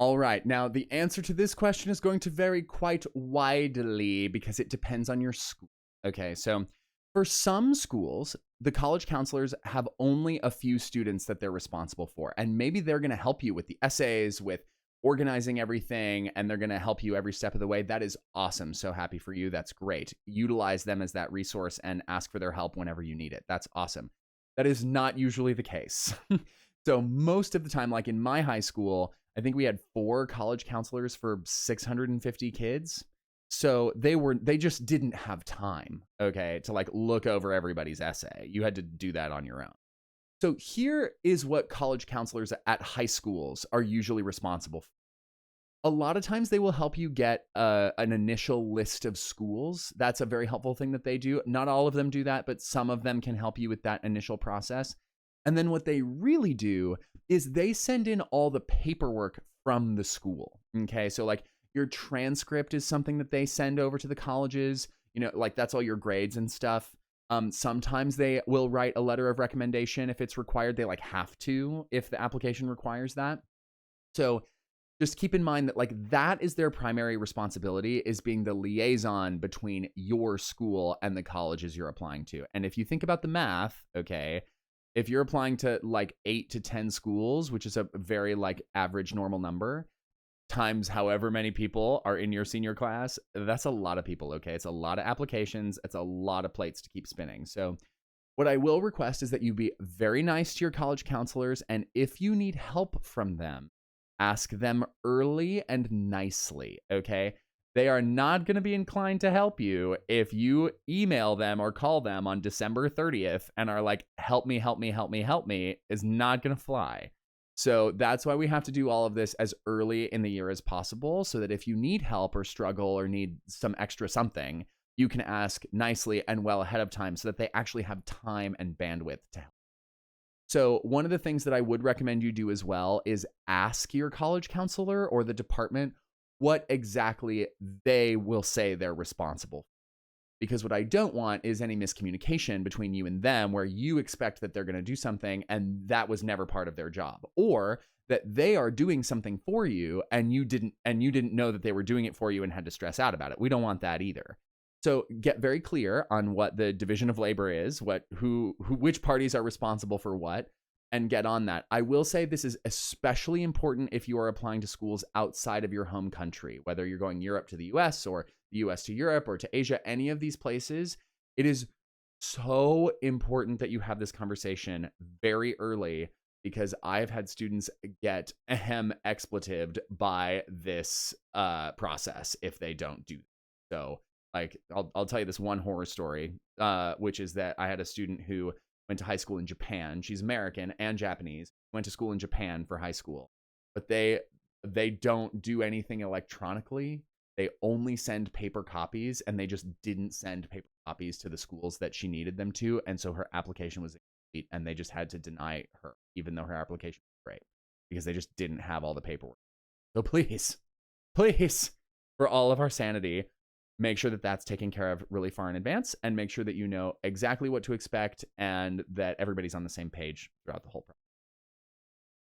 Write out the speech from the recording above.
All right. Now, the answer to this question is going to vary quite widely because it depends on your school. Okay, so for some schools, the college counselors have only a few students that they're responsible for. And maybe they're going to help you with the essays, with organizing everything, and they're going to help you every step of the way. That is awesome. So happy for you. That's great. Utilize them as that resource and ask for their help whenever you need it. That's awesome. That is not usually the case. So most of the time, like in my high school, I think we had 4 college counselors for 650 kids. So they just didn't have time, okay, to like look over everybody's essay. You had to do that on your own. So here is what college counselors at high schools are usually responsible for. A lot of times they will help you get an initial list of schools. That's a very helpful thing that they do. Not all of them do that, but some of them can help you with that initial process. And then what they really do is they send in all the paperwork from the school. Okay, so like your transcript is something that they send over to the colleges. You know, like that's all your grades and stuff. Sometimes they will write a letter of recommendation if it's required. They like have to if the application requires that. So just keep in mind that like that is their primary responsibility, is being the liaison between your school and the colleges you're applying to. And if you think about the math, okay, if you're applying to like 8 to 10 schools, which is a very like average normal number, times however many people are in your senior class, that's a lot of people, okay? It's a lot of applications. It's a lot of plates to keep spinning. So what I will request is that you be very nice to your college counselors. And if you need help from them, ask them early and nicely, okay? They are not going to be inclined to help you if you email them or call them on December 30th and are like, help me, help me, help me, help me, is not going to fly. So that's why we have to do all of this as early in the year as possible, so that if you need help or struggle or need some extra something, you can ask nicely and well ahead of time so that they actually have time and bandwidth to help. So one of the things that I would recommend you do as well is ask your college counselor or the department what exactly they will say they're responsible for. Because what I don't want is any miscommunication between you and them where you expect that they're going to do something and that was never part of their job, or that they are doing something for you and you didn't know that they were doing it for you and had to stress out about it. We don't want that either. So get very clear on what the division of labor is, which parties are responsible for what, and get on that. I will say this is especially important if you are applying to schools outside of your home country, whether you're going Europe to the US or the US to Europe or to Asia, any of these places. It is so important that you have this conversation very early, because I've had students get expletived by this process if they don't do so. Like I'll tell you this one horror story, which is that I had a student who went to high school in Japan. She's American and Japanese, went to school in Japan for high school, but they don't do anything electronically. They only send paper copies, and they just didn't send paper copies to the schools that she needed them to. And so her application was incomplete, and they just had to deny her, even though her application was great, because they just didn't have all the paperwork. So please, for all of our sanity, make sure that that's taken care of really far in advance, and make sure that you know exactly what to expect and that everybody's on the same page throughout the whole process.